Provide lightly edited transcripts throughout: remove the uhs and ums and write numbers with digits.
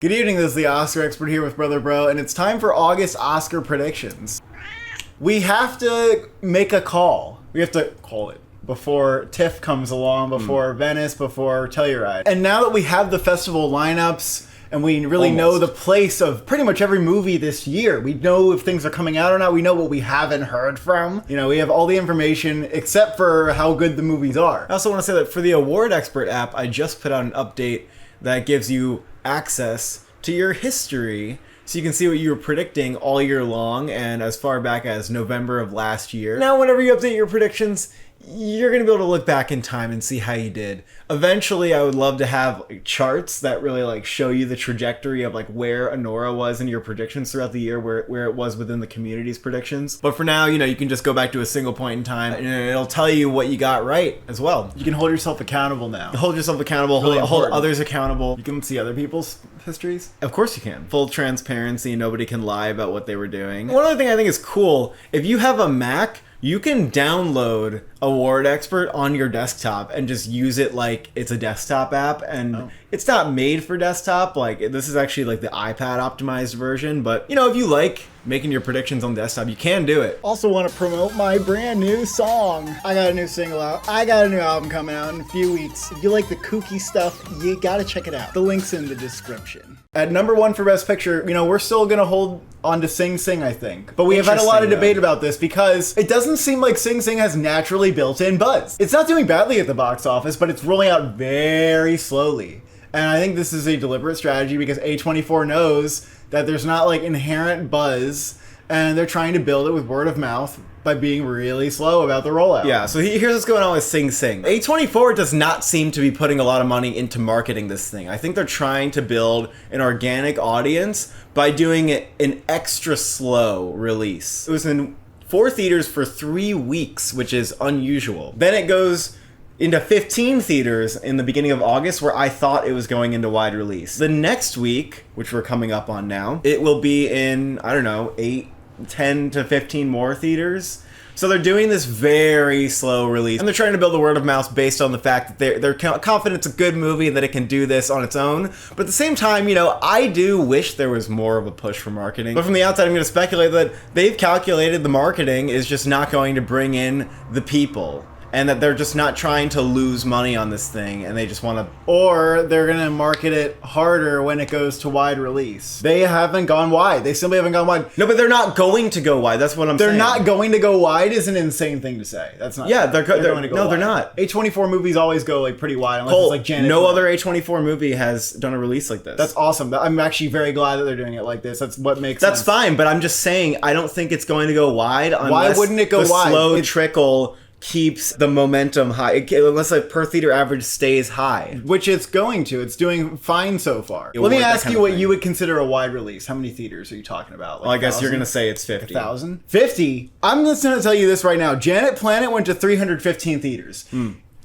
Good evening, this is the Oscar expert here with Brother Bro, and it's time for August Oscar predictions. We have to make a call. We have to call it before TIFF comes along, before Venice, before Telluride. And now that we have the festival lineups, and we really know the place of pretty much every movie this year. We know if things are coming out or not. We know what we haven't heard from. You know, we have all the information except for how good the movies are. I also want to say that for the Award Expert app, I just put out an update that gives you access to your history so you can see what you were predicting all year long and as far back as November of last year. Now, whenever you update your predictions, you're going to be able to look back in time and see how you did. Eventually, I would love to have charts that really show you the trajectory of where Anora was in your predictions throughout the year, where it was within the community's predictions. But for now, you can just go back to a single point in time and it'll tell you what you got right as well. You can hold yourself accountable now. Hold yourself accountable, hold others accountable. You can see other people's histories. Of course you can. Full transparency, nobody can lie about what they were doing. One other thing I think is cool, if you have a Mac, you can download Award Expert on your desktop and just use it like it's a desktop app. And it's not made for desktop. This is actually the iPad optimized version. But, if you like making your predictions on desktop, you can do it. Also want to promote my brand new song. I got a new single out. I got a new album coming out in a few weeks. If you like the kooky stuff, you gotta check it out. The link's in the description. At number one for Best Picture, we're still gonna hold on to Sing Sing, I think. But we have had a lot of debate about this because it doesn't seem like Sing Sing has naturally built-in buzz. It's not doing badly at the box office, but it's rolling out very slowly. And I think this is a deliberate strategy because A24 knows that there's not inherent buzz, and they're trying to build it with word of mouth by being really slow about the rollout. Yeah, so here's what's going on with Sing Sing. A24 does not seem to be putting a lot of money into marketing this thing. I think they're trying to build an organic audience by doing it an extra slow release. It was in 4 theaters for 3 weeks, which is unusual. Then it goes into 15 theaters in the beginning of August, where I thought it was going into wide release. The next week, which we're coming up on now, it will be in, 10 to 15 more theaters. So they're doing this very slow release, and they're trying to build a word of mouth based on the fact that they're confident it's a good movie and that it can do this on its own. But at the same time, I do wish there was more of a push for marketing. But from the outside, I'm going to speculate that they've calculated the marketing is just not going to bring in the people, and that they're just not trying to lose money on this thing, and they just want to... Or they're going to market it harder when it goes to wide release. They haven't gone wide. They simply haven't gone wide. No, but they're not going to go wide. That's what I'm saying. They're not going to go wide is an insane thing to say. That's not... Yeah, they're going to go wide. No, they're not. A24 movies always go pretty wide, unless it's Janet. No other A24 movie has done a release like this. That's awesome. I'm actually very glad that they're doing it like this. That's what makes sense. That's fine, but I'm just saying, I don't think it's going to go wide unless... Why wouldn't it go wide? The slow trickle keeps the momentum high, unless per theater average stays high. Which it's going to. It's doing fine so far. Let me ask you what you would consider a wide release. How many theaters are you talking about? Well, I guess you're going to say it's 50. 1,000? 50? I'm just going to tell you this right now. Janet Planet went to 315 theaters.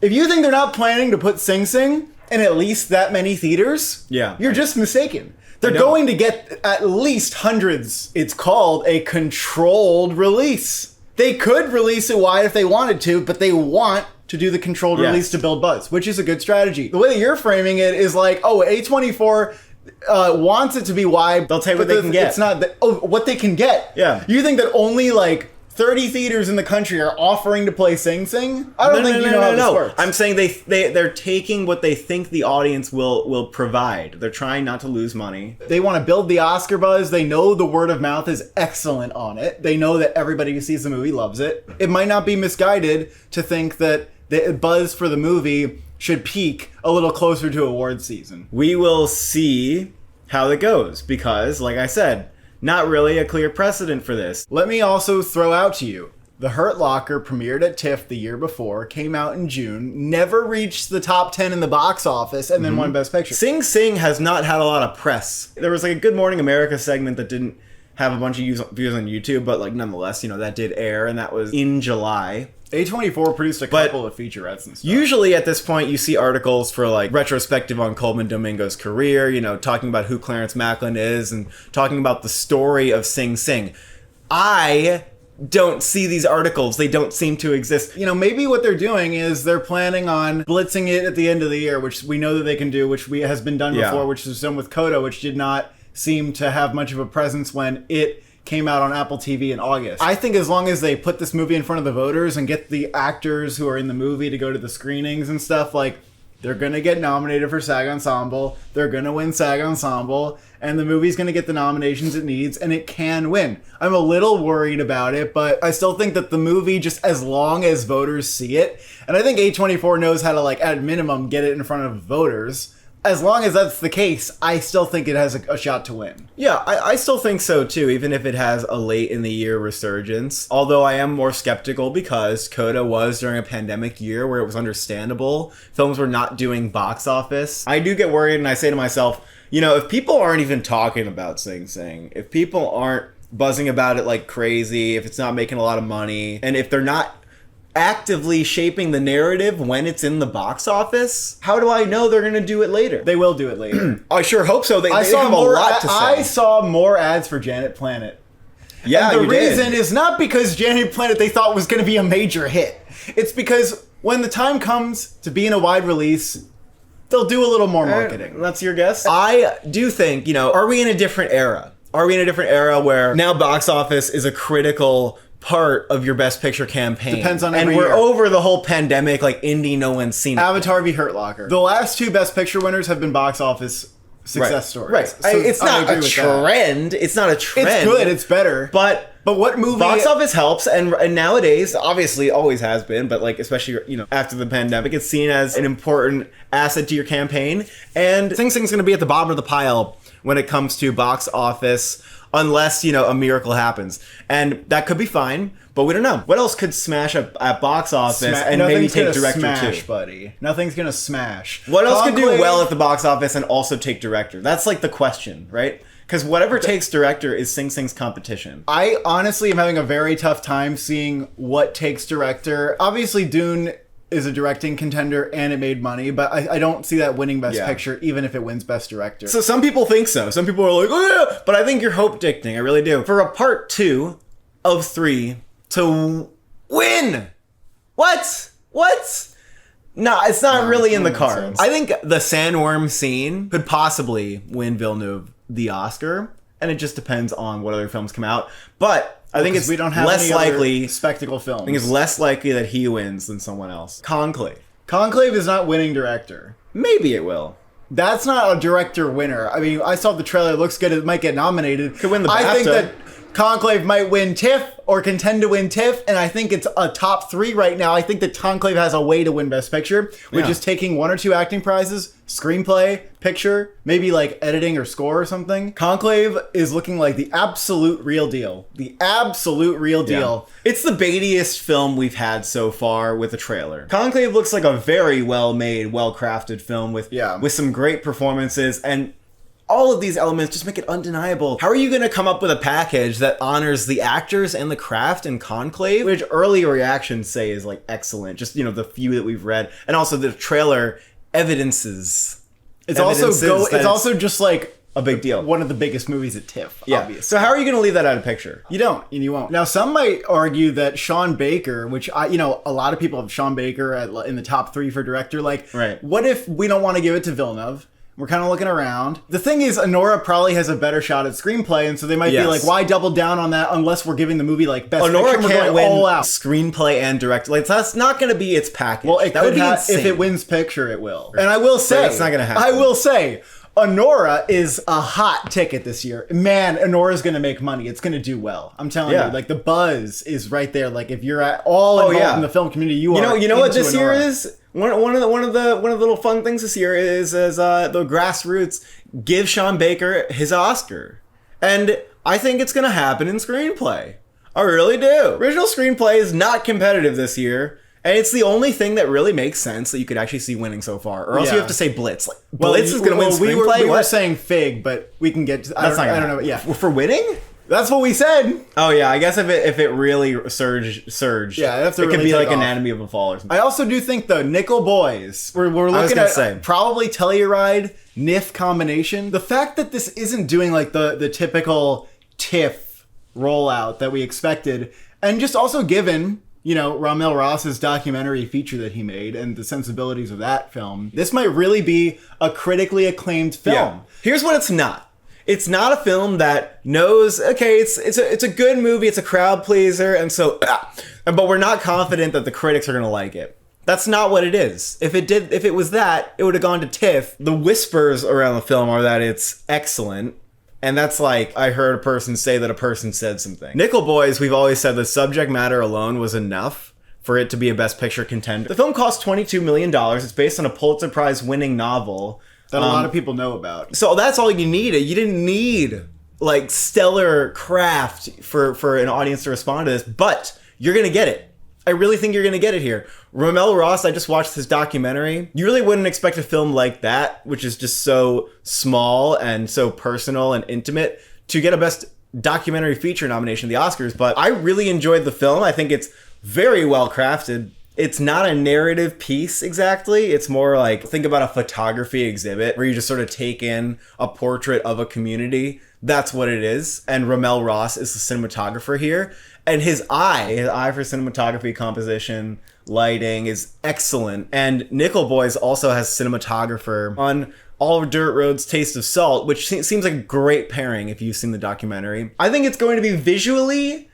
If you think they're not planning to put Sing Sing in at least that many theaters, you're just mistaken. They're going to get at least hundreds. It's called a controlled release. They could release it wide if they wanted to, but they want to do the controlled release to build buzz, which is a good strategy. The way that you're framing it is A24 wants it to be wide. They'll take what they can get. It's not what they can get. Yeah. You think that only 30 theaters in the country are offering to play Sing Sing? I don't think you know how this works. I'm saying they're taking what they think the audience will provide. They're trying not to lose money. They want to build the Oscar buzz. They know the word of mouth is excellent on it. They know that everybody who sees the movie loves it. It might not be misguided to think that the buzz for the movie should peak a little closer to award season. We will see how it goes because, like I said, not really a clear precedent for this. Let me also throw out to you, The Hurt Locker premiered at TIFF the year before, came out in June, never reached the top 10 in the box office, and then won Best Picture. Sing Sing has not had a lot of press. There was a Good Morning America segment that didn't have a bunch of views on YouTube, but nonetheless, that did air, and that was in July. A24 produced a couple of featurettes and stuff. Usually at this point, you see articles for retrospective on Coleman Domingo's career, talking about who Clarence Macklin is and talking about the story of Sing Sing. I don't see these articles. They don't seem to exist. You know, maybe what they're doing is they're planning on blitzing it at the end of the year, which we know that they can do, which has been done before, which was done with Coda, which did not seem to have much of a presence when it came out on Apple TV in August. I think as long as they put this movie in front of the voters and get the actors who are in the movie to go to the screenings and stuff, like, they're going to get nominated for SAG Ensemble. They're going to win SAG Ensemble. And the movie's going to get the nominations it needs, and it can win. I'm a little worried about it, but I still think that the movie, just as long as voters see it, and I think A24 knows how to, like, at minimum, get it in front of voters. As long as that's the case, I still think it has a shot to win. Yeah, I still think so too, even if it has a late in the year resurgence. Although I am more skeptical because Coda was during a pandemic year where it was understandable. Films were not doing box office. I do get worried and I say to myself, you know, if people aren't even talking about Sing Sing, if people aren't buzzing about it like crazy, if it's not making a lot of money, and if they're not actively shaping the narrative when it's in the box office, how do I know they're going to do it later? They will do it later. I sure hope so. They have a lot to say. I saw more ads for Janet Planet. Yeah, and the reason is not because Janet Planet they thought was going to be a major hit. It's because when the time comes to be in a wide release, they'll do a little more marketing. That's your guess? I do think, you know, are we in a different era? Are we in a different era where now box office is a critical part of your Best Picture campaign? Depends on every year. And we're over the whole pandemic, like indie, no one's seen it. Avatar v. Hurt Locker. The last two Best Picture winners have been box office success stories. Right. So it's not a trend. It's not a trend. It's good. It's better. But what movie? Box office helps, and nowadays, obviously, always has been, but like especially, you know, after the pandemic, it's seen as an important asset to your campaign. And Sing Sing's going to be at the bottom of the pile when it comes to box office, unless, you know, a miracle happens. And that could be fine, but we don't know. What else could smash at box office and maybe take director smash, too? Buddy. Nothing's going to smash. What else could do well at the box office and also take director? That's like the question, right? Because whatever takes director is Sing Sing's competition. I honestly am having a very tough time seeing what takes director. Obviously, Dune is a directing contender and it made money, but I don't see that winning Best Picture even if it wins Best Director. So some people think so. Some people are like, oh yeah, but I think you're hope dictating. I really do. For a part 2 of 3 to win. What? No, it's not really in the cards. I think the sandworm scene could possibly win Villeneuve the Oscar, and it just depends on what other films come out. But I think we don't have less likely spectacle films. I think it's less likely that he wins than someone else. Conclave is not winning director. Maybe it will. That's not a director winner. I mean, I saw the trailer. It looks good. It might get nominated. Could win the BAFTA. I think that Conclave might win TIFF or contend to win TIFF, and I think it's a top 3 right now. I think that Conclave has a way to win Best Picture, which is taking 1 or 2 acting prizes, screenplay, picture, maybe like editing or score or something. Conclave is looking like the absolute real deal. The absolute real deal. Yeah. It's the baitiest film we've had so far with a trailer. Conclave looks like a very well-made, well-crafted film with some great performances, and all of these elements just make it undeniable. How are you going to come up with a package that honors the actors and the craft in Conclave, which early reactions say is like excellent, just, you know, the few that we've read, and also the trailer evidences. It's also just like a big deal. One of the biggest movies at TIFF, obviously. So how are you going to leave that out of picture? You don't, and you won't. Now, some might argue that Sean Baker, which a lot of people have Sean Baker in the top 3 for director. Like, what if we don't want to give it to Villeneuve? We're kind of looking around. The thing is, Anora probably has a better shot at screenplay, and so they might be like, why double down on that unless we're giving the movie like Best Picture? Anora can't win all out. Screenplay and director. Like, that's not going to be its package. Well, that would be insane. If it wins Picture, it will. And I will say, it's not going to happen. I will say, Anora is a hot ticket this year. Man, Anora's going to make money. It's going to do well. I'm telling you. Like, the buzz is right there. Like, if you're at all involved in the film community, you know what this year is? One of the little fun things this year is the grassroots give Sean Baker his Oscar, and I think it's gonna happen in screenplay. I really do. Original screenplay is not competitive this year, and it's the only thing that really makes sense that you could actually see winning so far. Or else you have to say Blitz. Like, Blitz is gonna win screenplay. We were saying Fig, but we can get. I don't know. Yeah, for winning. That's what we said. Oh yeah, I guess if it really surged, it could be like Anatomy of a Fall or something. I also do think the Nickel Boys. We're looking at probably Telluride NIF combination. The fact that this isn't doing like the typical TIFF rollout that we expected, And just also given, Ramel Ross's documentary feature that he made and the sensibilities of that film, this might really be a critically acclaimed film. Yeah. Here's what it's not. It's not a film that knows, okay, it's a good movie, it's a crowd pleaser, and so, but we're not confident that the critics are going to like it. That's not what it is. If it was that, it would have gone to TIFF. The whispers around the film are that it's excellent. And that's like, I heard a person say that a person said something. Nickel Boys, we've always said the subject matter alone was enough for it to be a Best Picture contender. The film cost $22 million. It's based on a Pulitzer Prize winning novel. That a lot of people know about. So that's all you needed. You didn't need, like, stellar craft for an audience to respond to this. But you're going to get it. I really think you're going to get it here. Ramel Ross, I just watched his documentary. You really wouldn't expect a film like that, which is just so small and so personal and intimate, to get a Best Documentary Feature nomination at the Oscars. But I really enjoyed the film. I think it's very well crafted. It's not a narrative piece exactly. It's more like, think about a photography exhibit where you just sort of take in a portrait of a community. That's what it is. And Ramel Ross is the cinematographer here. And his eye for cinematography, composition, lighting is excellent. And Nickel Boys also has cinematographer on All of Dirt Road's Taste of Salt, which seems like a great pairing if you've seen the documentary. I think it's going to be visually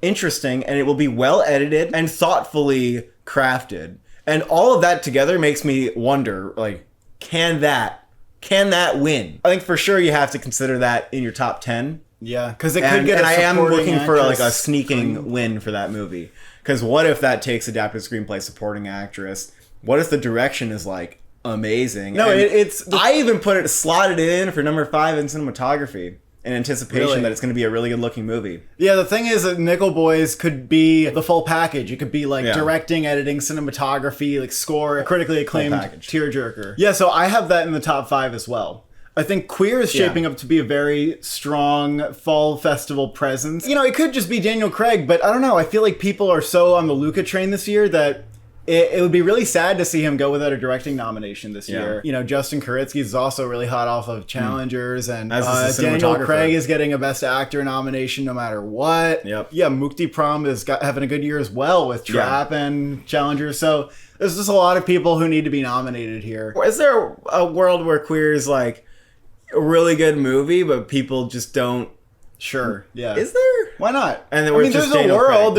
interesting, and it will be well edited and thoughtfully crafted. And all of that together makes me wonder, like, can that win? I think for sure you have to consider that in your top 10. Yeah, because it could get. And I am looking for like a sneaking win for that movie. Because what if that takes adapted screenplay, supporting actress? What if the direction is like amazing? No, I even slotted it in for number 5 in cinematography in anticipation that it's going to be a really good looking movie. Yeah, the thing is that Nickel Boys could be the full package. It could be like directing, editing, cinematography, like score, critically acclaimed tearjerker. Yeah, so I have that in the top 5 as well. I think Queer is shaping up to be a very strong fall festival presence. It could just be Daniel Craig, but I don't know. I feel like people are so on the Luca train this year that it would be really sad to see him go without a directing nomination this year. Justin Kuritsky is also really hot off of Challengers, and Daniel Craig is getting a Best Actor nomination no matter what. Yep. Yeah, Mukti Pram is having a good year as well with Trap and Challengers. So there's just a lot of people who need to be nominated here. Is there a world where Queer is like a really good movie, but people just don't? Sure. Yeah. Is there? Why not? And then there's a world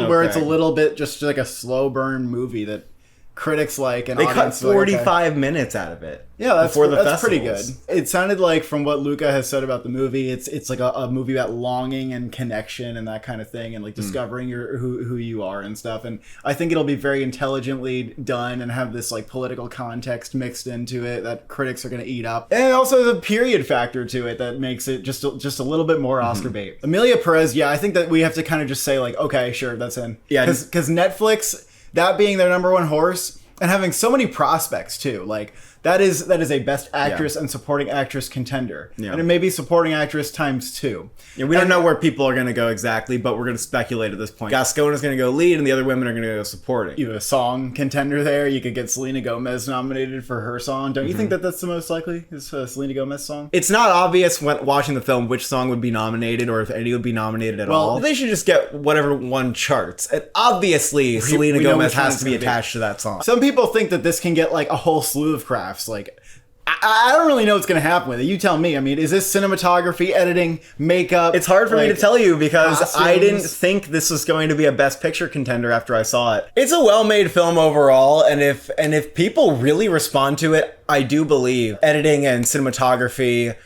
where it's a little bit just like a slow burn movie that critics like, and they cut 45 minutes out of it. Yeah, that's pretty good. It sounded like, from what Luca has said about the movie, it's like a movie about longing and connection and that kind of thing, and like discovering who you are and stuff. And I think it'll be very intelligently done and have this like political context mixed into it that critics are going to eat up. And also the period factor to it that makes it just a little bit more Oscar bait. Emilia Perez, I think that we have to kind of just say like, okay, sure, that's in. Yeah, because Netflix, that being their number one horse, and having so many prospects too, like that is a Best Actress and Supporting Actress contender, and it may be Supporting Actress ×2. Yeah, we don't know where people are going to go exactly, but we're going to speculate at this point. Gascoigne is going to go lead, and the other women are going to go supporting. You have a song contender there. You could get Selena Gomez nominated for her song. Don't you think that that's the most likely? Is a Selena Gomez song? It's not obvious when watching the film which song would be nominated, or if any would be nominated at all. They should just get whatever one charts. And obviously, Selena Gomez has to be attached to that song. Some people think that this can get like a whole slew of crafts. Like, I don't really know what's going to happen with it. You tell me. I mean, is this cinematography, editing, makeup? It's hard for me to tell you because costumes? I didn't think this was going to be a Best Picture contender after I saw it. It's a well-made film overall, and if people really respond to it, I do believe editing and cinematography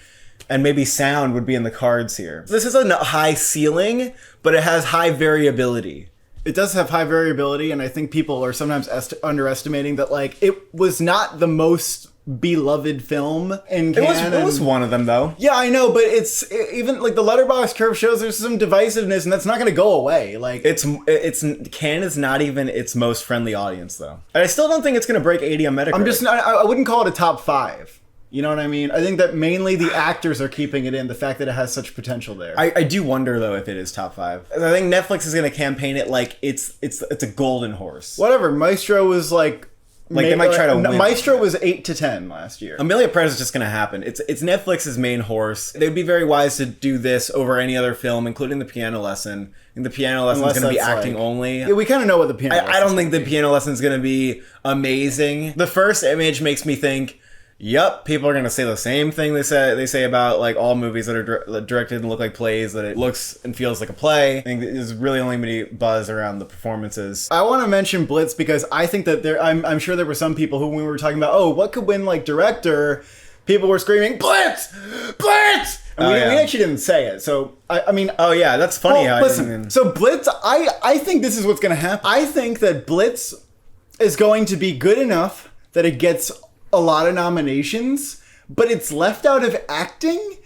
and maybe sound would be in the cards here. This is a high ceiling, but it has high variability. It does have high variability, and I think people are sometimes underestimating that, like, it was not the most beloved film in Cannes. It was one of them, though. Yeah, I know, but it's even like the Letterboxd curve shows there's some divisiveness, and that's not going to go away. Like, it's Cannes is not even its most friendly audience, though. And I still don't think it's going to break 80 on Metacritic. I wouldn't call it a top 5. You know what I mean? I think that mainly the actors are keeping it in, the fact that it has such potential there. I do wonder, though, if it is top 5. I think Netflix is going to campaign it like it's a golden horse. Whatever. Maestro was like Like, they might try to win. Maestro was 8 to 10 last year. Emilia Perez is just going to happen. It's Netflix's main horse. They'd be very wise to do this over any other film, including The Piano Lesson. And The Piano Lesson is going to be acting only. Yeah, we kind of know what The Piano Lesson is. I don't think The Piano Lesson is going to be amazing. The first image makes me think, yep, people are going to say the same thing they say about like all movies that are directed and look like plays, that it looks and feels like a play. I think there's really only many buzz around the performances. I want to mention Blitz because I think that I'm sure there were some people who, when we were talking about, oh, what could win like director, people were screaming, Blitz! Blitz! And we actually didn't say it. So, I mean... Oh, yeah, that's funny. Well, listen, so Blitz, I think this is what's going to happen. I think that Blitz is going to be good enough that it gets a lot of nominations, but it's left out of acting,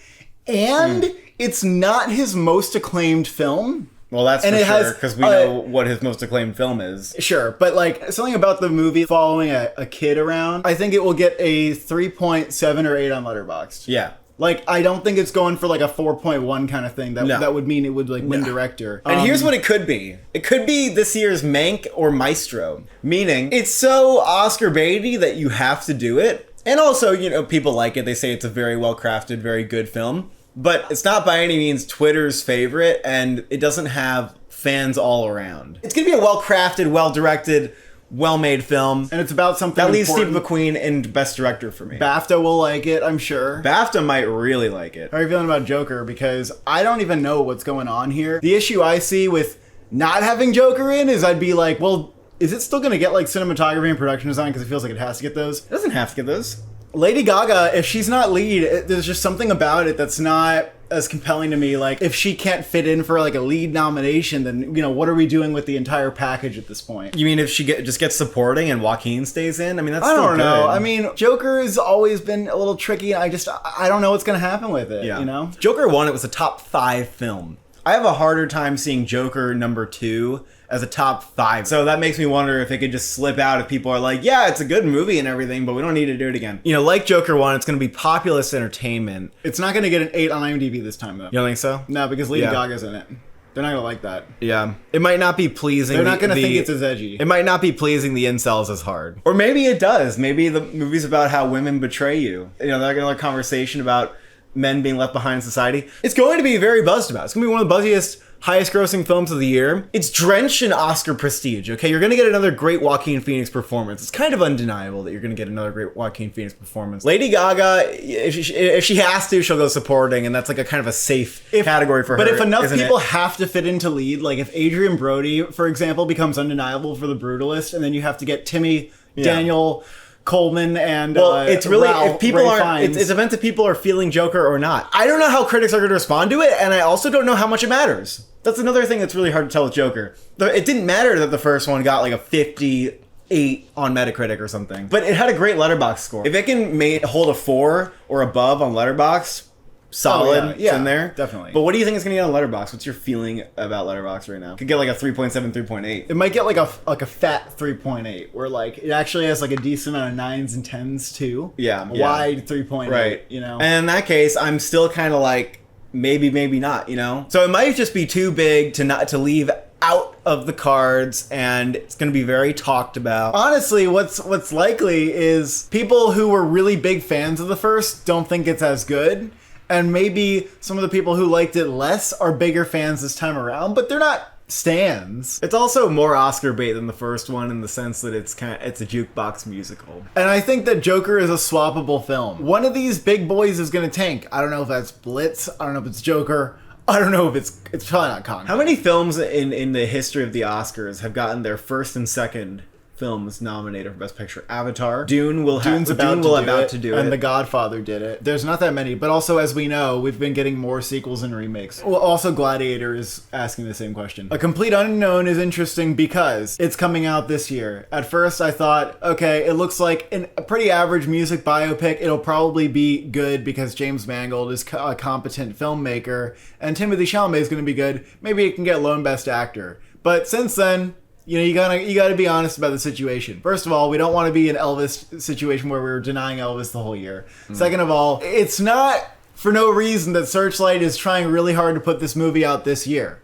and it's not his most acclaimed film. Well, that's and for it sure, because we know what his most acclaimed film is. Sure, but like something about the movie following a kid around, I think it will get a 3.7 or 8 on Letterboxd. Yeah. Like, I don't think it's going for like a 4.1 kind of thing. That would mean it would like win director. And here's what it could be. It could be this year's Mank or Maestro. Meaning, it's so Oscar baity that you have to do it. And also, you know, people like it. They say it's a very well-crafted, very good film. But it's not by any means Twitter's favorite, and it doesn't have fans all around. It's going to be a well-crafted, well-directed, well-made film. And it's about something that leaves important. Steve McQueen in Best Director for me. BAFTA will like it, I'm sure. BAFTA might really like it. How are you feeling about Joker? Because I don't even know what's going on here. The issue I see with not having Joker in is I'd be like, well, is it still going to get like cinematography and production design because it feels like it has to get those? It doesn't have to get those. Lady Gaga, if she's not lead, there's just something about it that's not as compelling to me. Like, if she can't fit in for like a lead nomination, then, you know, what are we doing with the entire package at this point? You mean if she just gets supporting and Joaquin stays in? I mean, that's still I don't know. good. I mean, Joker has always been a little tricky. I don't know what's going to happen with it, you know? Joker 1, it was a top 5 film. I have a harder time seeing Joker number 2 as a top 5. So that makes me wonder if it could just slip out if people are like, yeah, it's a good movie and everything, but we don't need to do it again. You know, like Joker 1, it's going to be populist entertainment. It's not going to get an 8 on IMDb this time, though. You don't think so? No, because Lady Gaga's in it. They're not going to like that. Yeah. It might not be pleasing. They're not going to think it's as edgy. It might not be pleasing the incels as hard. Or maybe it does. Maybe the movie's about how women betray you. You know, they're going to have a conversation about men being left behind in society. It's going to be very buzzed about. It's going to be one of the buzziest, highest grossing films of the year. It's drenched in Oscar prestige, okay? You're going to get another great Joaquin Phoenix performance. It's kind of undeniable that you're going to get another great Joaquin Phoenix performance. Lady Gaga, if she has to, she'll go supporting, and that's like a kind of a safe category for her. But if enough people have to fit into lead, like if Adrian Brody, for example, becomes undeniable for The Brutalist, and then you have to get Timmy, Daniel, Coleman, and it's really Ralph, if people Ray are Fiennes. it's events if people are feeling Joker or not. I don't know how critics are going to respond to it, and I also don't know how much it matters. That's another thing that's really hard to tell with Joker. It didn't matter that the first one got like a 58 on Metacritic or something, but it had a great Letterboxd score. If it can hold a 4 or above on Letterboxd, solid. It's in there, definitely. But what do you think it's going to get on Letterboxd? What's your feeling about Letterboxd right now? Could get like a 3.7, 3.8. It might get like a fat 3.8, where like it actually has like a decent amount of 9s and 10s too. Yeah, a wide 3.8. Right. You know. And in that case, I'm still kind of like maybe not. You know. So it might just be too big to leave out of the cards, and it's going to be very talked about. Honestly, what's likely is people who were really big fans of the first don't think it's as good. And maybe some of the people who liked it less are bigger fans this time around, but they're not stans. It's also more Oscar bait than the first one in the sense that it's a jukebox musical. And I think that Joker is a swappable film. One of these big boys is going to tank. I don't know if that's Blitz. I don't know if it's Joker. I don't know if it's probably not Congo. How many films in the history of the Oscars have gotten their first and second films nominated for Best Picture? Avatar, Dune's about to do it, and The Godfather did it. There's not that many, but also, as we know, we've been getting more sequels and remakes. Well, also Gladiator is asking the same question. A Complete Unknown is interesting because it's coming out this year. At first I thought, okay, it looks like a pretty average music biopic. It'll probably be good because James Mangold is a competent filmmaker, and Timothée Chalamet is going to be good. Maybe it can get lone Best Actor. But since then, you know, you gotta be honest about the situation. First of all, we don't want to be an Elvis situation where we were denying Elvis the whole year. Second of all, it's not for no reason that Searchlight is trying really hard to put this movie out this year.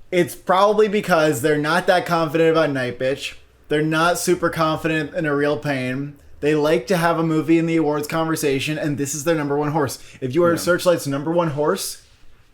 It's probably because they're not that confident about Night Bitch. They're not super confident in A Real Pain. They like to have a movie in the awards conversation, and this is their number one horse. If you are Searchlight's number one horse,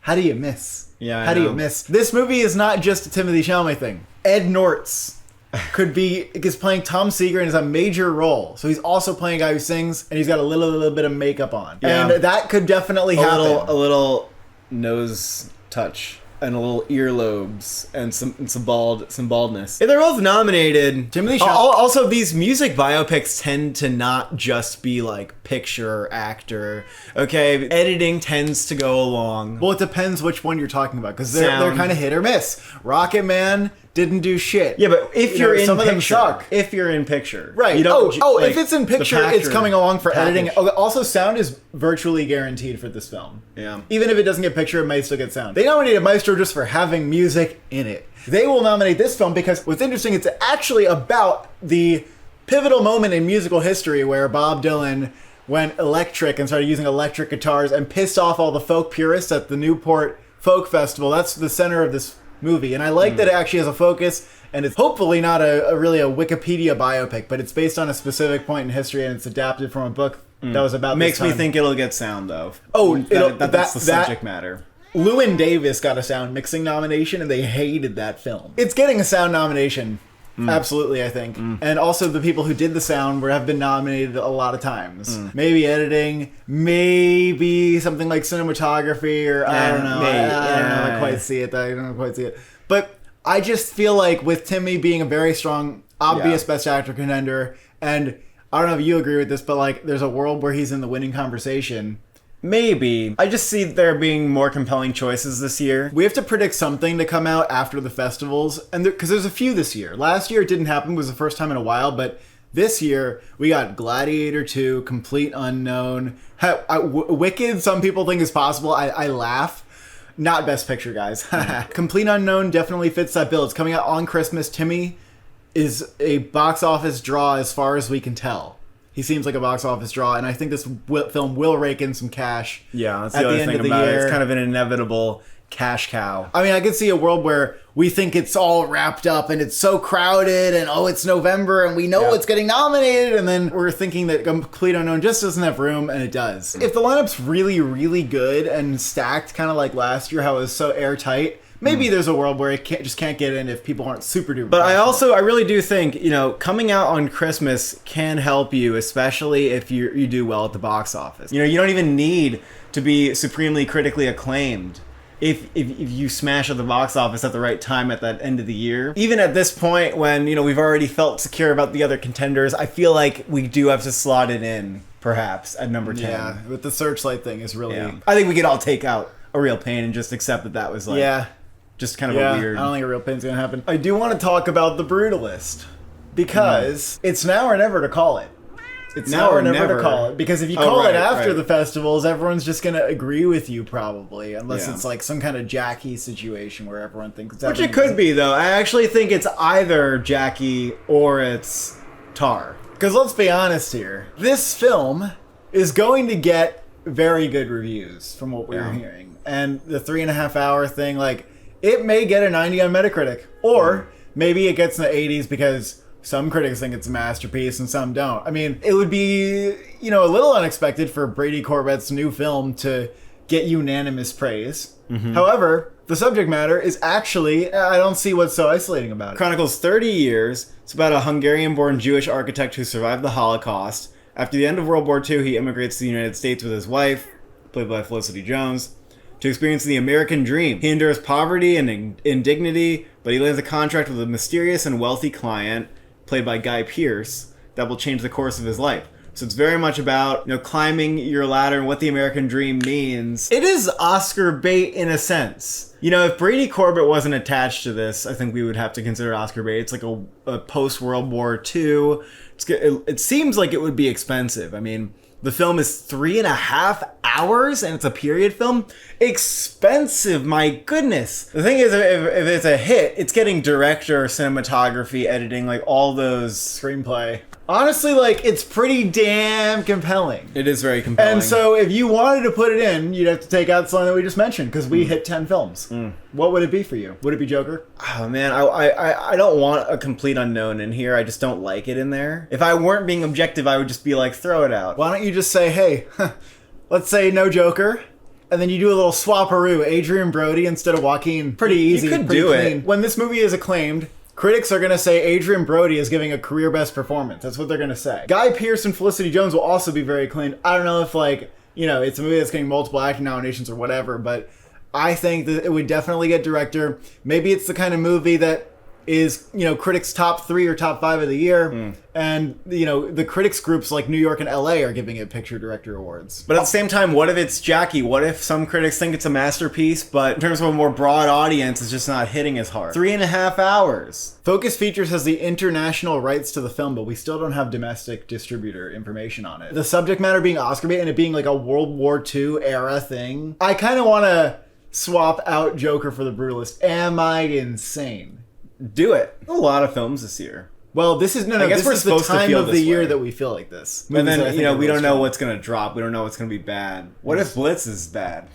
how do you miss? Yeah, how do you miss? This movie is not just a Timothée Chalamet thing. Ed Nortz is playing Tom Seeger and is a major role. So he's also playing a guy who sings, and he's got a little bit of makeup on. Yeah. And that could definitely happen. A little nose touch. And a little earlobes and some baldness. Yeah, they're both nominated. Timothée Chalamet. Also, these music biopics tend to not just be like picture or actor. Okay, editing tends to go along. Well, it depends which one you're talking about because they're kind of hit or miss. Rocket Man didn't do shit. Yeah, but if you're in some picture, of them suck. If you're in picture, right? You don't, like, if it's in picture, it's coming along for package. editing. Also, sound is virtually guaranteed for this film. Yeah. Even if it doesn't get picture, it may still get sound. They nominated Maestro just for having music in it. They will nominate this film because what's interesting, it's actually about the pivotal moment in musical history where Bob Dylan went electric and started using electric guitars and pissed off all the folk purists at the Newport Folk Festival. That's the center of this movie, and I like that it actually has a focus, and it's hopefully not really a Wikipedia biopic, but it's based on a specific point in history, and it's adapted from a book that was about Makes this me time. think it'll get sound, though. Oh, that's the subject matter. Llewyn Davis got a sound mixing nomination, and they hated that film. It's getting a sound nomination. Absolutely, I think. And also the people who did the sound have been nominated a lot of times. Maybe editing, maybe something like cinematography, or I don't know. I don't quite see it. I don't quite see it. But I just feel like with Timmy being a very strong, obvious Best Actor contender, and I don't know if you agree with this, but like there's a world where he's in the winning conversation. Maybe. I just see there being more compelling choices this year. We have to predict something to come out after the festivals, and because there's a few this year. Last year it didn't happen; it was the first time in a while. But this year we got Gladiator 2, Complete Unknown, Wicked. Some people think is possible. I laugh. Not Best Picture, guys. Complete Unknown definitely fits that bill. It's coming out on Christmas. Timmy is a box office draw as far as we can tell. He seems like a box office draw, and I think this film will rake in some cash. Yeah, that's at the other end thing of the about year. it. It's kind of an inevitable cash cow. I mean, I could see a world where we think it's all wrapped up and it's so crowded and it's November and we know it's getting nominated, and then we're thinking that Complete Unknown just doesn't have room, and it does. If the lineup's really, really good and stacked, kind of like last year, how it was so airtight, maybe there's a world where it can't get in if people aren't super duper. But I really do think, coming out on Christmas can help you, especially if you do well at the box office. You don't even need to be supremely critically acclaimed if you smash at the box office at the right time at that end of the year. Even at this point when, we've already felt secure about the other contenders, I feel like we do have to slot it in, perhaps, at number 10. Yeah, with the Searchlight thing is really... Yeah. I think we could all take out A Real Pain and just accept that was like... Yeah. Just kind of a weird... I don't think A Real Pain's gonna happen. I do want to talk about The Brutalist, because it's now or never to call it. It's now or never to call it. Because if you call it after the festivals, everyone's just gonna agree with you probably, unless it's like some kind of Jackie situation where everyone thinks it's... Which it could be, though. I actually think it's either Jackie or it's Tar. Because let's be honest here, this film is going to get very good reviews from what we're hearing. And the 3.5 hour thing, like... It may get a 90 on Metacritic, or maybe it gets in the 80s because some critics think it's a masterpiece and some don't. I mean, it would be, a little unexpected for Brady Corbett's new film to get unanimous praise. However, the subject matter is actually, I don't see what's so isolating about it. Chronicles 30 years. It's about a Hungarian-born Jewish architect who survived the Holocaust. After the end of World War II, he immigrates to the United States with his wife, played by Felicity Jones, to experience the American dream. He endures poverty and indignity, but he lands a contract with a mysterious and wealthy client, played by Guy Pearce, that will change the course of his life. So it's very much about, climbing your ladder and what the American dream means. It is Oscar bait in a sense. If Brady Corbett wasn't attached to this, I think we would have to consider Oscar bait. It's like a post-World War II. It seems like it would be expensive. I mean... The film is 3.5 hours, and it's a period film. Expensive, my goodness. The thing is, if it's a hit, it's getting director, cinematography, editing, like all those... Screenplay. Honestly, like, it's pretty damn compelling. It is very compelling. And so if you wanted to put it in, you'd have to take out something that we just mentioned, because we hit 10 films. What would it be for you? Would it be Joker? Oh man, I don't want a complete unknown in here. I just don't like it in there. If I weren't being objective, I would just be like, throw it out. Why don't you just say, hey, let's say no Joker, and then you do a little swapperoo, Adrian Brody instead of Joaquin. Pretty easy. You could pretty do clean. it. When this movie is acclaimed, critics are going to say Adrian Brody is giving a career best performance. That's what they're going to say. Guy Pearce and Felicity Jones will also be very acclaimed. I don't know if, like, you know, it's a movie that's getting multiple acting nominations or whatever, but I think that it would definitely get director. Maybe it's the kind of movie that is, you know, critics' top 3 or top 5 of the year, and, you know, the critics groups like New York and LA are giving it picture director awards. But at the same time, what if it's Jackie? What if some critics think it's a masterpiece, but in terms of a more broad audience, it's just not hitting as hard? 3.5 hours. Focus Features has the international rights to the film, but we still don't have domestic distributor information on it. The subject matter being Oscar bait and it being like a World War II era thing, I kind of want to swap out Joker for The Brutalist. Am I insane? Do it. A lot of films this year. Well, this is I guess this we're is the supposed to time feel of the this year way. that we feel like this. And Movies that I then, think you know, are we really don't know strong. what's going to drop. We don't know what's going to be bad. What if Blitz is bad?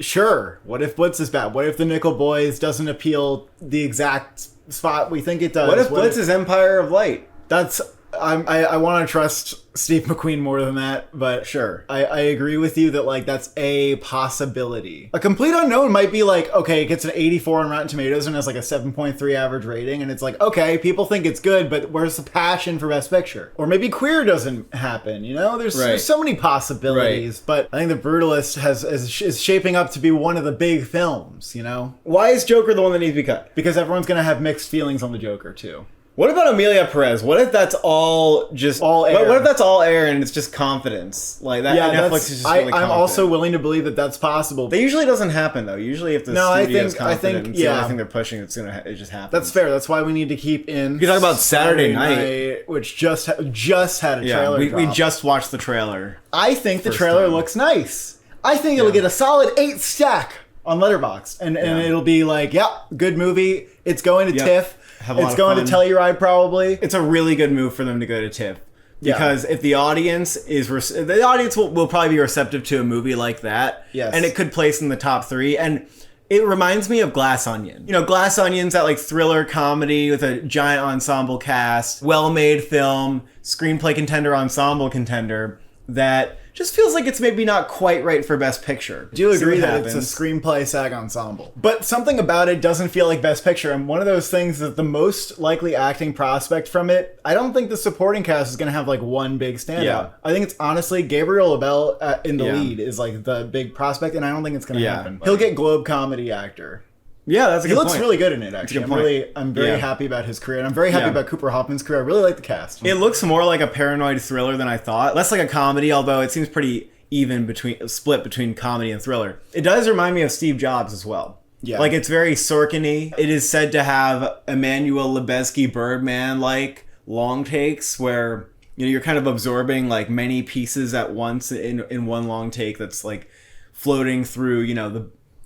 Sure. What if Blitz is bad? What if The Nickel Boys doesn't appeal the exact spot we think it does? What if Blitz is Empire of Light? That's... I want to trust Steve McQueen more than that, but Sure. I agree with you that, like, that's a possibility. A complete unknown might be like, okay, it gets an 84 on Rotten Tomatoes and has like a 7.3 average rating, and it's like, okay, people think it's good, but where's the passion for Best Picture? Or maybe Queer doesn't happen, you know? There's so many possibilities, but I think The Brutalist is shaping up to be one of the big films, you know? Why is Joker the one that needs to be cut? Because everyone's gonna have mixed feelings on the Joker, too. What about Emilia Perez? What if that's all just... All air. What if that's all air and it's just confidence? Like, that Netflix is just really confident. I'm also willing to believe that that's possible. That usually doesn't happen, though. Usually if the studio is confident and it's the only thing they're pushing, it just happens. That's fair. That's why we need to keep in... You can talk about Saturday Night. Which just had a trailer drop. We just watched the trailer. I think the trailer looks nice. I think it'll get a solid 8 stack on Letterboxd. And it'll be like, yep, good movie. It's going to TIFF. It's going to Telluride, probably. It's a really good move for them to go to TIFF. Because if the audience is... the audience will probably be receptive to a movie like that. Yes. And it could place in the top 3. And it reminds me of Glass Onion. You know, Glass Onion's that, like, thriller comedy with a giant ensemble cast, well-made film, screenplay contender, ensemble contender, that just feels like it's maybe not quite right for Best Picture. Do you agree that it's a screenplay SAG ensemble? But something about it doesn't feel like Best Picture, and one of those things that the most likely acting prospect from it, I don't think the supporting cast is going to have like one big standout. Yeah. I think it's honestly Gabriel Abel in the lead is like the big prospect, and I don't think it's going to happen. He'll get Globe Comedy Actor. Yeah, that's a good point. He looks really good in it, actually. I'm very happy about his career, and I'm very happy about Cooper Hoffman's career. I really like the cast. It looks more like a paranoid thriller than I thought. Less like a comedy, although it seems pretty split between comedy and thriller. It does remind me of Steve Jobs as well. Yeah. Like, it's very Sorkin-y. It is said to have Emmanuel Lubezki Birdman-like long takes where, you know, you're kind of absorbing like many pieces at once in one long take that's like floating through, you know,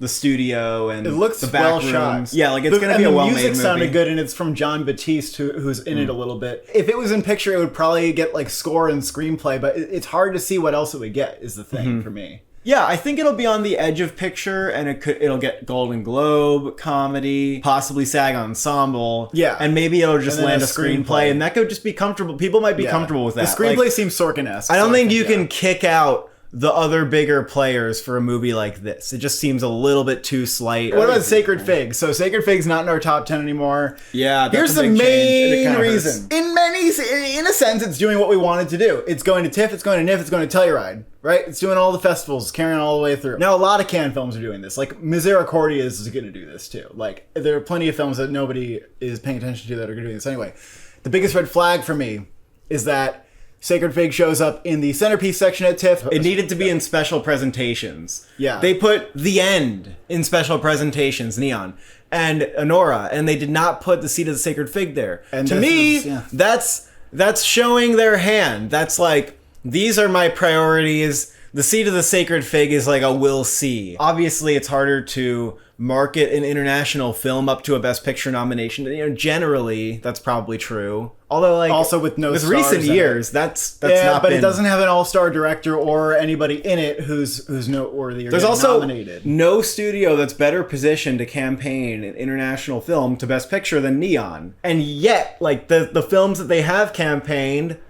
the studio and it looks the back well rooms. shot. Yeah, like it's going to be a well-made movie. The music sounded good, and it's from John Batiste, who's in it a little bit. If it was in picture, it would probably get like score and screenplay, but it's hard to see what else it would get, is the thing for me. Yeah, I think it'll be on the edge of picture, and it'll get Golden Globe, comedy, possibly SAG Ensemble. Yeah. And maybe it'll just land a screenplay, and that could just be comfortable. People might be comfortable with that. The screenplay seems Sorkin-esque. I don't think you can kick out the other bigger players for a movie like this. It just seems a little bit too slight. What about Sacred Fig? So Sacred Fig's not in our top 10 anymore. Yeah, that's here's a big the change. main reason. In a sense, it's doing what we wanted to do. It's going to TIFF, it's going to NIF, it's going to Telluride, right? It's doing all the festivals, carrying all the way through. Now, a lot of Cannes films are doing this. Like, Misericordia is going to do this too. Like, there are plenty of films that nobody is paying attention to that are going to do this anyway. The biggest red flag for me is that Sacred Fig shows up in the centerpiece section at TIFF. It needed to be in special presentations. Yeah. They put The End in special presentations, neon, and Anora, and they did not put The Seed of the Sacred Fig there. And to me, that's showing their hand. That's like, these are my priorities. The Seed of the Sacred Fig is like a we'll see. Obviously, it's harder to market an international film up to a Best Picture nomination. You know, generally, that's probably true. Although, like, also with no stars recent in years, it. that's yeah, not but been... it doesn't have an all-star director or anybody in it who's noteworthy or There's also nominated. no studio that's better positioned to campaign an international film to Best Picture than Neon. And yet, like, the films that they have campaigned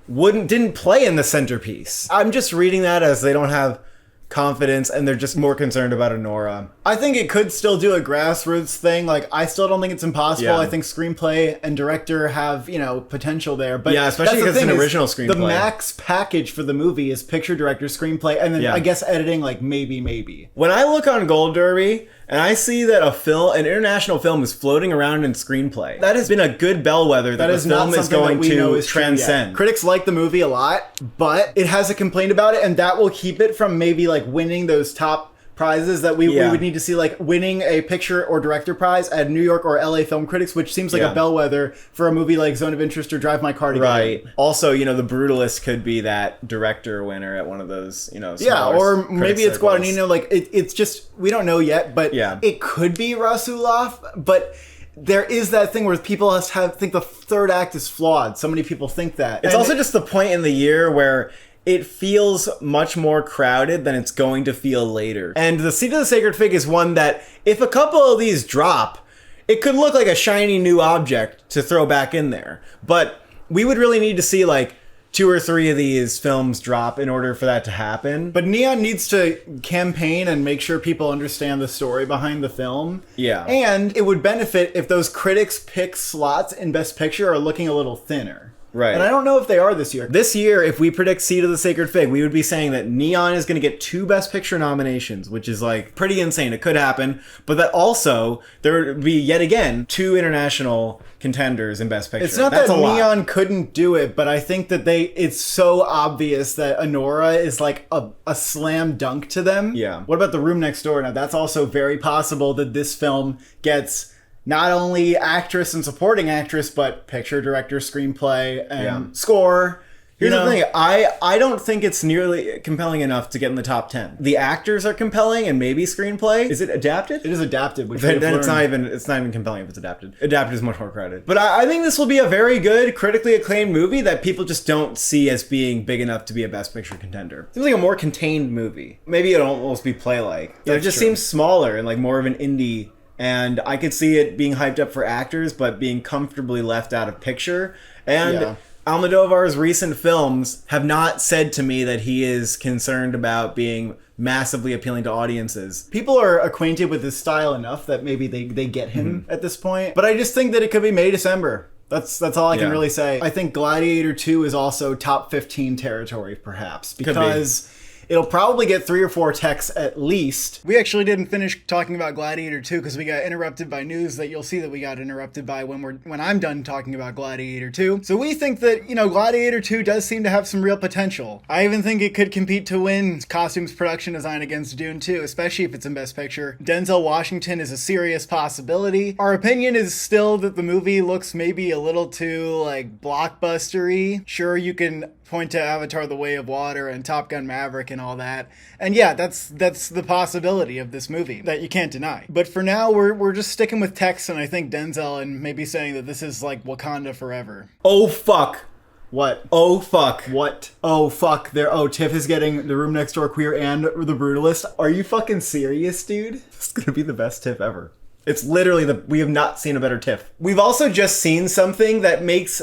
didn't play in the centerpiece. I'm just reading that as they don't have confidence and they're just more concerned about Anora. I think it could still do a grassroots thing. Like, I still don't think it's impossible. Yeah. I think screenplay and director have, you know, potential there. But yeah, especially because it's an original screenplay. The max package for the movie is picture, director, screenplay, and then I guess editing, like, maybe. When I look on Gold Derby and I see that an international film is floating around in screenplay, that has been a good bellwether that the film is going to transcend. Critics like the movie a lot, but it has a complaint about it, and that will keep it from maybe, like, winning those top prizes that we would need to see, like winning a picture or director prize at New York or LA Film Critics, which seems like a bellwether for a movie like Zone of Interest or Drive My Car to Right. Also, you know, The Brutalist could be that director winner at one of those, you know, or maybe it's circles. Guadagnino. Like, it's just, we don't know yet, but it could be Rasulov, but there is that thing where people think the third act is flawed. So many people think that. It's also just the point in the year where it feels much more crowded than it's going to feel later. And The Seed of the Sacred Fig is one that, if a couple of these drop, it could look like a shiny new object to throw back in there. But we would really need to see, like, 2 or 3 of these films drop in order for that to happen. But Neon needs to campaign and make sure people understand the story behind the film. Yeah. And it would benefit if those critics pick slots in Best Picture are looking a little thinner. Right. And I don't know if they are this year. This year, if we predict Seed of the Sacred Fig, we would be saying that Neon is going to get 2 Best Picture nominations, which is, like, pretty insane. It could happen. But that also, there would be, yet again, 2 international contenders in Best Picture. It's not that Neon couldn't do it, but I think that it's so obvious that Anora is, like, a slam dunk to them. Yeah. What about The Room Next Door? Now, that's also very possible that this film gets not only actress and supporting actress, but picture, director, screenplay, and score. Here's the thing. I don't think it's nearly compelling enough to get in the top 10. The actors are compelling and maybe screenplay. Is it adapted? It is adapted. Which then it's not even compelling if it's adapted. Adapted is much more crowded. But I think this will be a very good, critically acclaimed movie that people just don't see as being big enough to be a Best Picture contender. It seems like a more contained movie. Maybe it'll almost be play-like. It just seems smaller and like more of an indie. And I could see it being hyped up for actors, but being comfortably left out of picture. And Almodovar's recent films have not said to me that he is concerned about being massively appealing to audiences. People are acquainted with his style enough that maybe they get him at this point. But I just think that it could be May, December. That's all I can really say. I think Gladiator 2 is also top 15 territory, perhaps, because it'll probably get 3 or 4 techs at least. We actually didn't finish talking about Gladiator 2 because we got interrupted by news that you'll see that we got interrupted by when I'm done talking about Gladiator 2. So we think that, Gladiator 2 does seem to have some real potential. I even think it could compete to win costumes production design against Dune 2, especially if it's in Best Picture. Denzel Washington is a serious possibility. Our opinion is still that the movie looks maybe a little too, like, blockbustery. Sure, you can point to Avatar: The Way of Water and Top Gun: Maverick and all that. And yeah, that's the possibility of this movie that you can't deny. But for now, we're just sticking with Tex and I think Denzel and maybe saying that this is like Wakanda forever. Oh, fuck. What? Oh, fuck. What? Oh, fuck. Tiff is getting The Room Next Door Queer and The Brutalist. Are you fucking serious, dude? This is gonna be the best Tiff ever. It's literally we have not seen a better Tiff. We've also just seen something that makes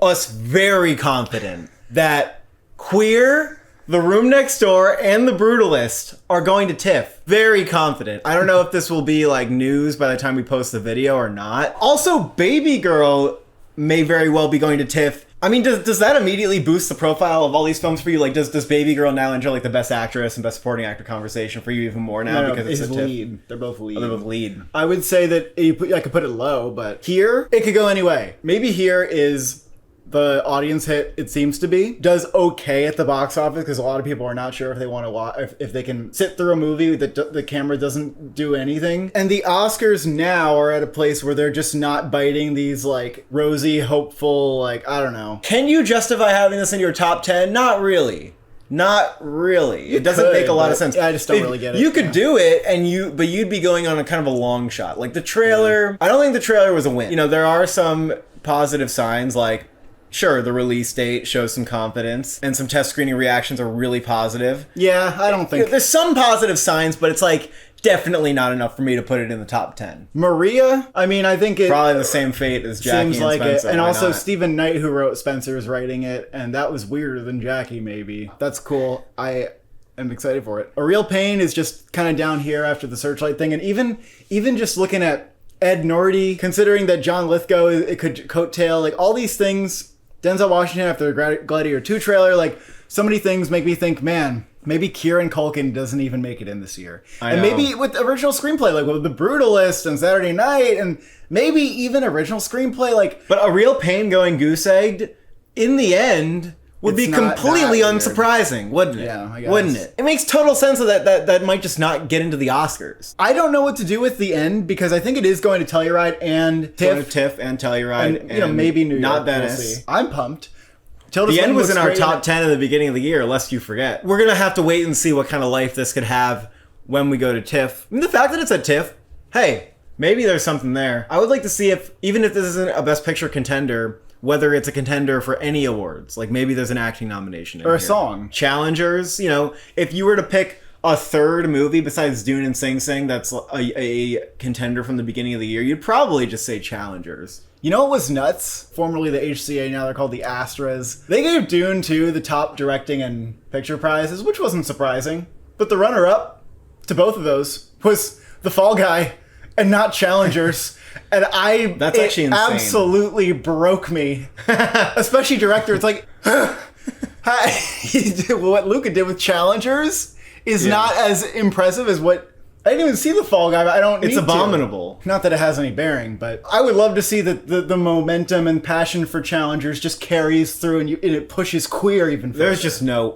us very confident that Queer, The Room Next Door, and The Brutalist are going to TIFF. Very confident. I don't know if this will be like news by the time we post the video or not. Also, Baby Girl may very well be going to TIFF. I mean, does that immediately boost the profile of all these films for you? Like, does Baby Girl now enter like the Best Actress and Best Supporting Actor conversation for you even more now? No, because it's a lead. TIFF? They're both lead. Oh, they're both lead. I would say that I could put it low, but here, it could go any way. Maybe here is the audience hit, it seems to be, does okay at the box office because a lot of people are not sure if they want to watch, if they can sit through a movie that the camera doesn't do anything. And the Oscars now are at a place where they're just not biting these like rosy, hopeful, like, I don't know. Can you justify having this in your top 10? Not really. Not really. It doesn't make a lot of sense. I just don't really get it. You could do it, but you'd be going on a kind of a long shot. Like the trailer, I don't think the trailer was a win. You know, there are some positive signs, like, sure, the release date shows some confidence, and some test screening reactions are really positive. Yeah, I don't think... There's some positive signs, but it's like, definitely not enough for me to put it in the top 10. Maria, I mean, I think it... Probably the same fate as Jackie seems like and Spencer. it. And also not? Stephen Knight, who wrote Spencer, is writing it, and that was weirder than Jackie, maybe. That's cool. I am excited for it. A Real Pain is just kind of down here after the Searchlight thing, and even just looking at Ed Nordy, considering that John Lithgow it could coattail, like all these things, Denzel Washington after the Gladiator 2 trailer, like so many things make me think, man, maybe Kieran Culkin doesn't even make it in this year. And maybe with original screenplay, like with The Brutalist and Saturday Night, and maybe even original screenplay, like... But A Real Pain going goose-egged, in the end, would be completely unsurprising, wouldn't it? Yeah, I guess. Wouldn't it? It makes total sense that might just not get into the Oscars. I don't know what to do with the end, because I think it is going to Telluride and TIFF. TIFF and Telluride. And, maybe New York. Not Venice. We'll see. I'm pumped. The end was in our top 10 at the beginning of the year, lest you forget. We're going to have to wait and see what kind of life this could have when we go to TIFF. I mean, the fact that it's at TIFF, hey, maybe there's something there. I would like to see if, even if this isn't a Best Picture contender, whether it's a contender for any awards. Like maybe there's an acting nomination in or a here. song. Challengers, you know, if you were to pick a third movie besides Dune and Sing Sing that's a contender from the beginning of the year, you'd probably just say Challengers. You know what was nuts? Formerly the HCA, now they're called the Astras. They gave Dune 2 the top directing and picture prizes, which wasn't surprising. But the runner-up to both of those was The Fall Guy and not Challengers. And That's actually insane. Absolutely broke me. Especially director. It's like, what Luca did with Challengers is not as impressive as what... I didn't even see The Fall Guy, but I don't need to. It's abominable. Not that it has any bearing, but I would love to see that the momentum and passion for Challengers just carries through and it pushes queer even further. There's just no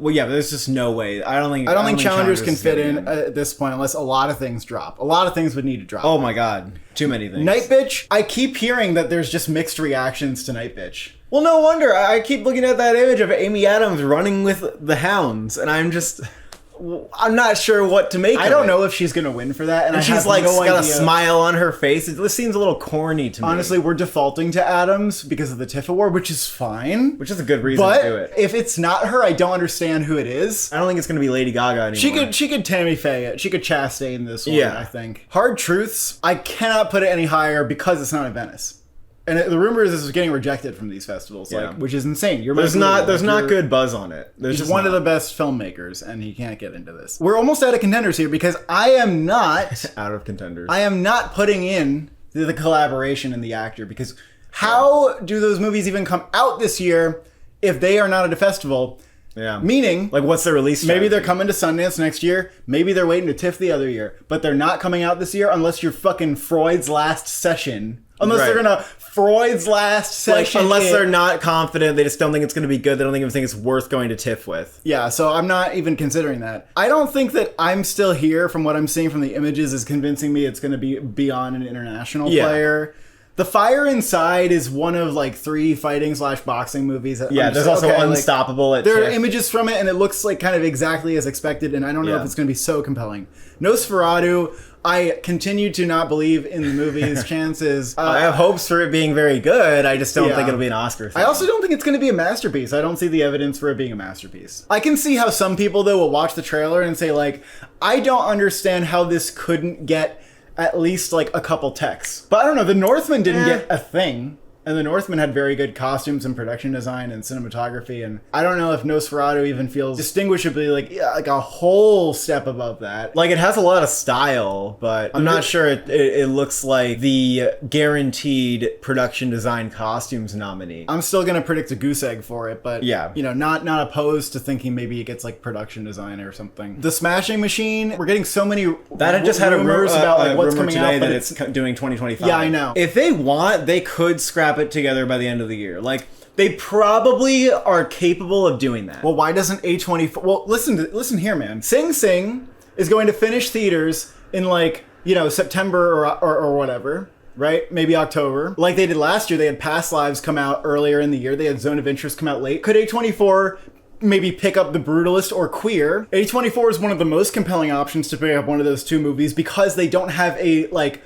way. I don't think Challengers can fit in at this point unless a lot of things drop. A lot of things would need to drop. Oh my god. Too many things. Night Bitch, I keep hearing that there's just mixed reactions to Night Bitch. Well, no wonder. I keep looking at that image of Amy Adams running with the hounds, and I'm not sure what to make of it. I don't know if she's going to win for that. And she's like got a smile on her face. It seems a little corny to me. Honestly, we're defaulting to Adams because of the TIFF award, which is fine. Which is a good reason to do it. If it's not her, I don't understand who it is. I don't think it's going to be Lady Gaga anymore. She could Tammy Faye it. She could Chastain this one, I think. Hard Truths, I cannot put it any higher because it's not in Venice. And the rumor is this is getting rejected from these festivals, which is insane. There's not good buzz on it. There's just one of the best filmmakers, and he can't get into this. We're almost out of contenders here because I am not out of contenders. I am not putting in the collaboration in the actor because how do those movies even come out this year if they are not at a festival? Yeah. Meaning, like, what's the release strategy? Maybe they're coming to Sundance next year. Maybe they're waiting to TIFF the other year. But they're not coming out this year unless you're fucking Freud's Last Session. Unless they're gonna Freud's Last Session. Like, unless they're not confident, they just don't think it's gonna be good. They don't even think it's worth going to TIFF with. Yeah, so I'm not even considering that. I don't think that I'm Still Here, from what I'm seeing from the images, is convincing me it's gonna be beyond an international player. The Fire Inside is one of like 3 fighting/boxing movies. There's also Unstoppable at there TIFF. are images from it, and it looks like kind of exactly as expected, and I don't know if it's going to be so compelling. Nosferatu, I continue to not believe in the movie's chances. I have hopes for it being very good. I just don't think it'll be an Oscar thing. I also don't think it's going to be a masterpiece. I don't see the evidence for it being a masterpiece. I can see how some people, though, will watch the trailer and say, like, I don't understand how this couldn't get at least like a couple techs. But I don't know, The Northman didn't get a thing. And The Northman had very good costumes and production design and cinematography, and I don't know if Nosferatu even feels distinguishably like a whole step above that. Like, it has a lot of style, but I'm not sure it looks like the guaranteed production design costumes nominee. I'm still gonna predict a goose egg for it, but not opposed to thinking maybe it gets like production design or something. The Smashing Machine, we're getting so many that just had rumors about like what's coming today out, but that it's doing 2025. Yeah, I know. If they want, they could scrap it together by the end of the year. Like, they probably are capable of doing that. Well, why doesn't A24... Well, listen here, man. Sing Sing is going to finish theaters in like, September or whatever, right? Maybe October. Like they did last year. They had Past Lives come out earlier in the year. They had Zone of Interest come out late. Could A24 maybe pick up The Brutalist or Queer. A24 is one of the most compelling options to pick up one of those two movies because they don't have a, like,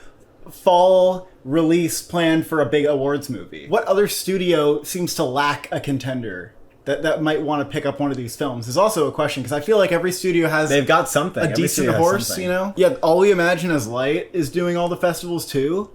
fall release planned for a big awards movie. What other studio seems to lack a contender that might want to pick up one of these films is also a question, because I feel like every studio has... They've got something. A decent horse, you know? Yeah, All We Imagine Is Light is doing all the festivals too.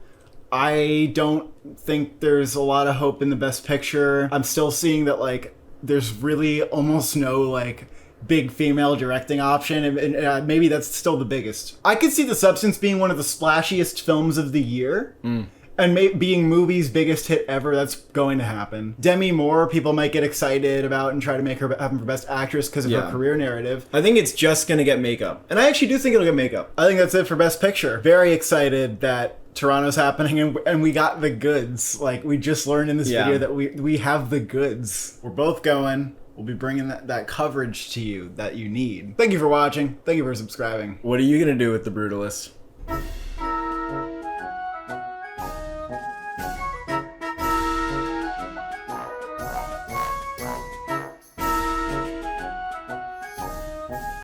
I don't think there's a lot of hope in the Best Picture. I'm still seeing that, like, there's really almost no, like, big female directing option, and maybe that's still the biggest. I could see The Substance being one of the splashiest films of the year. And being movie's biggest hit ever. That's going to happen. Demi Moore, people might get excited about and try to make her happen for Best Actress because of her career narrative. I think it's just going to get makeup. And I actually do think it'll get makeup. I think that's it for Best Picture. Very excited that Toronto's happening and we got the goods. Like, we just learned in this video that we have the goods. We're both going. We'll be bringing that coverage to you that you need. Thank you for watching. Thank you for subscribing. What are you going to do with The Brutalist?